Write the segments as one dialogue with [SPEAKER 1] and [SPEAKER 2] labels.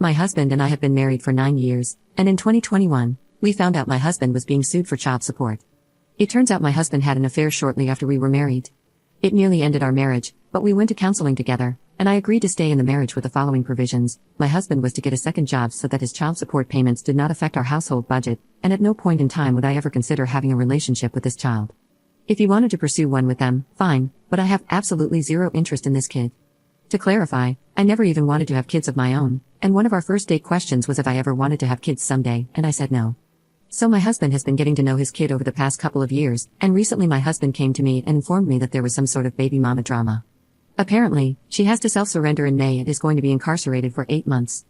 [SPEAKER 1] My husband and I have been married for 9 years, and in 2021, we found out my husband was being sued for child support. It turns out my husband had an affair shortly after we were married. It nearly ended our marriage, but we went to counseling together, and I agreed to stay in the marriage with the following provisions. My husband was to get a second job so that his child support payments did not affect our household budget, and at no point in time would I ever consider having a relationship with this child. If he wanted to pursue one with them, fine, but I have absolutely zero interest in this kid. To clarify, I never even wanted to have kids of my own, and one of our first date questions was if I ever wanted to have kids someday, and I said no. So my husband has been getting to know his kid over the past couple of years, and recently my husband came to me and informed me that there was some sort of baby mama drama. Apparently, she has to self-surrender in May and is going to be incarcerated for 8 months.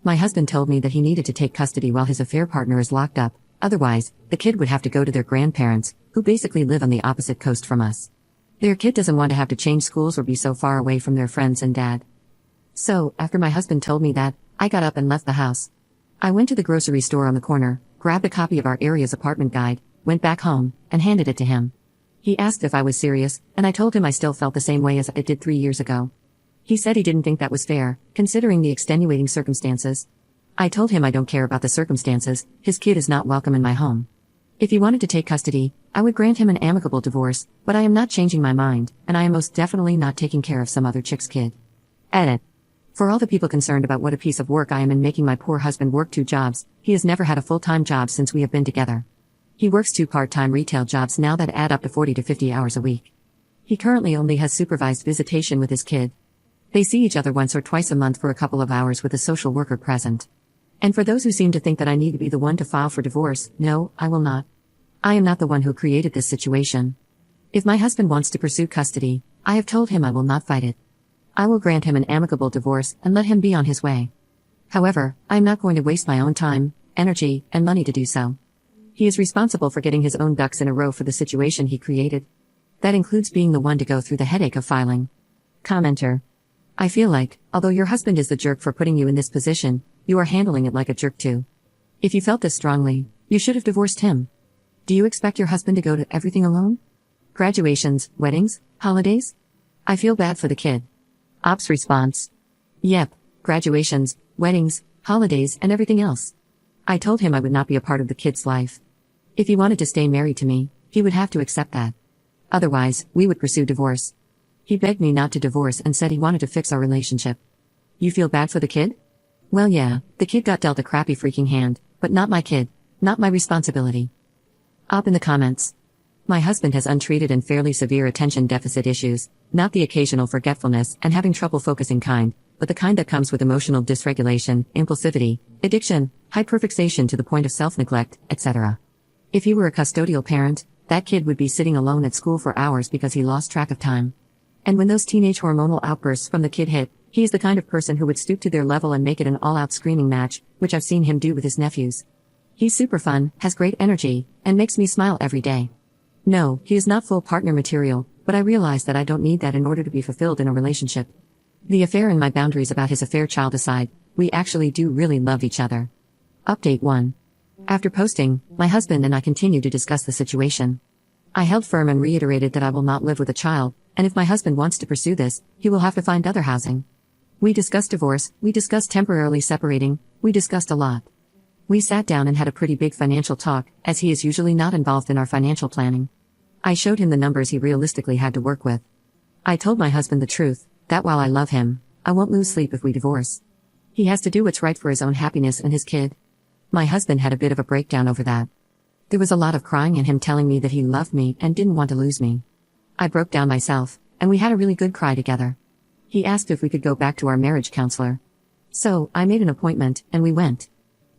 [SPEAKER 1] My husband told me that he needed to take custody while his affair partner is locked up, otherwise, the kid would have to go to their grandparents, who basically live on the opposite coast from us. Their kid doesn't want to have to change schools or be so far away from their friends and dad. So, after my husband told me that, I got up and left the house. I went to the grocery store on the corner, grabbed a copy of our area's apartment guide, went back home, and handed it to him. He asked if I was serious, and I told him I still felt the same way as I did 3 years ago. He said he didn't think that was fair, considering the extenuating circumstances. I told him I don't care about the circumstances, his kid is not welcome in my home. If he wanted to take custody, I would grant him an amicable divorce, but I am not changing my mind, and I am most definitely not taking care of some other chick's kid. Edit. For all the people concerned about what a piece of work I am in making my poor husband work 2 jobs, he has never had a full-time job since we have been together. He works 2 part-time retail jobs now that add up to 40 to 50 hours a week. He currently only has supervised visitation with his kid. They see each other once or twice a month for a couple of hours with a social worker present. And for those who seem to think that I need to be the one to file for divorce, no, I will not. I am not the one who created this situation. If my husband wants to pursue custody, I have told him I will not fight it. I will grant him an amicable divorce and let him be on his way. However, I am not going to waste my own time, energy, and money to do so. He is responsible for getting his own ducks in a row for the situation he created. That includes being the one to go through the headache of filing. Commenter. I feel like, although your husband is the jerk for putting you in this position, you are handling it like a jerk too. If you felt this strongly, you should have divorced him. Do you expect your husband to go to everything alone? Graduations, weddings, holidays? I feel bad for the kid. Ops response. Yep, graduations, weddings, holidays, and everything else. I told him I would not be a part of the kid's life. If he wanted to stay married to me, he would have to accept that. Otherwise, we would pursue divorce. He begged me not to divorce and said he wanted to fix our relationship. You feel bad for the kid? Well, yeah, the kid got dealt a crappy freaking hand, but not my kid, not my responsibility. Up in the comments. My husband has untreated and fairly severe attention deficit issues, not the occasional forgetfulness and having trouble focusing kind, but the kind that comes with emotional dysregulation, impulsivity, addiction, hyperfixation to the point of self-neglect, etc. If he were a custodial parent, that kid would be sitting alone at school for hours because he lost track of time. And when those teenage hormonal outbursts from the kid hit, he is the kind of person who would stoop to their level and make it an all-out screaming match, which I've seen him do with his nephews. He's super fun, has great energy, and makes me smile every day. No, he is not full partner material, but I realize that I don't need that in order to be fulfilled in a relationship. The affair and my boundaries about his affair child aside, we actually do really love each other. Update 1. After posting, my husband and I continue to discuss the situation. I held firm and reiterated that I will not live with a child, and if my husband wants to pursue this, he will have to find other housing. We discussed divorce, we discussed temporarily separating, we discussed a lot. We sat down and had a pretty big financial talk, as he is usually not involved in our financial planning. I showed him the numbers he realistically had to work with. I told my husband the truth, that while I love him, I won't lose sleep if we divorce. He has to do what's right for his own happiness and his kid. My husband had a bit of a breakdown over that. There was a lot of crying and him telling me that he loved me and didn't want to lose me. I broke down myself, and we had a really good cry together. He asked if we could go back to our marriage counselor. So, I made an appointment, and we went.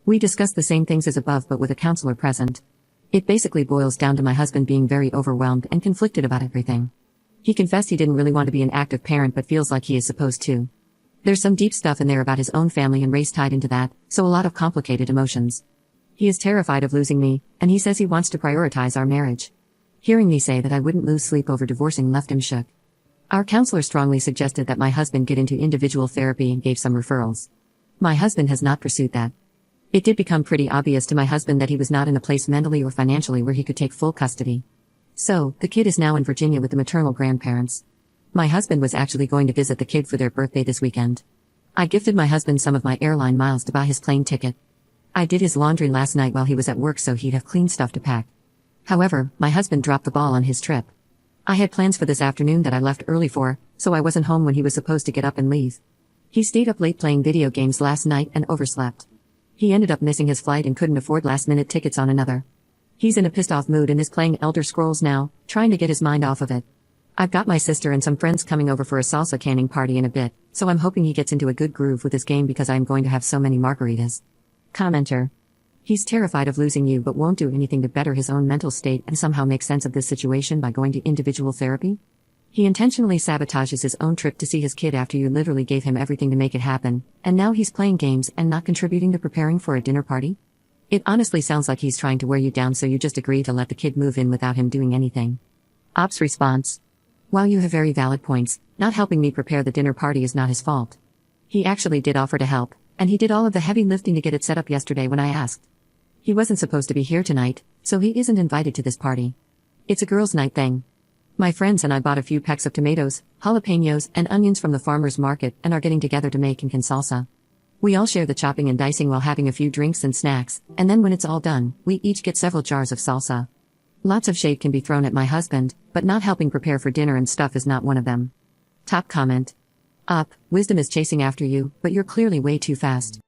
[SPEAKER 1] We discussed the same things as above but with a counselor present. It basically boils down to my husband being very overwhelmed and conflicted about everything. He confessed he didn't really want to be an active parent but feels like he is supposed to. There's some deep stuff in there about his own family and race tied into that, so a lot of complicated emotions. He is terrified of losing me, and he says he wants to prioritize our marriage. Hearing me say that I wouldn't lose sleep over divorcing left him shook. Our counselor strongly suggested that my husband get into individual therapy and gave some referrals. My husband has not pursued that. It did become pretty obvious to my husband that he was not in a place mentally or financially where he could take full custody. So, the kid is now in Virginia with the maternal grandparents. My husband was actually going to visit the kid for their birthday this weekend. I gifted my husband some of my airline miles to buy his plane ticket. I did his laundry last night while he was at work so he'd have clean stuff to pack. However, my husband dropped the ball on his trip. I had plans for this afternoon that I left early for, so I wasn't home when he was supposed to get up and leave. He stayed up late playing video games last night and overslept. He ended up missing his flight and couldn't afford last-minute tickets on another. He's in a pissed-off mood and is playing Elder Scrolls now, trying to get his mind off of it. I've got my sister and some friends coming over for a salsa canning party in a bit, so I'm hoping he gets into a good groove with his game because I am going to have so many margaritas. Commenter. He's terrified of losing you but won't do anything to better his own mental state and somehow make sense of this situation by going to individual therapy? He intentionally sabotages his own trip to see his kid after you literally gave him everything to make it happen, and now he's playing games and not contributing to preparing for a dinner party? It honestly sounds like he's trying to wear you down so you just agree to let the kid move in without him doing anything. Ops response. While you have very valid points, not helping me prepare the dinner party is not his fault. He actually did offer to help, and he did all of the heavy lifting to get it set up yesterday when I asked. He wasn't supposed to be here tonight, so he isn't invited to this party. It's a girls' night thing. My friends and I bought a few packs of tomatoes, jalapenos, and onions from the farmer's market and are getting together to make Incan salsa. We all share the chopping and dicing while having a few drinks and snacks, and then when it's all done, we each get several jars of salsa. Lots of shade can be thrown at my husband, but not helping prepare for dinner and stuff is not one of them. Top comment. Up, wisdom is chasing after you, but you're clearly way too fast.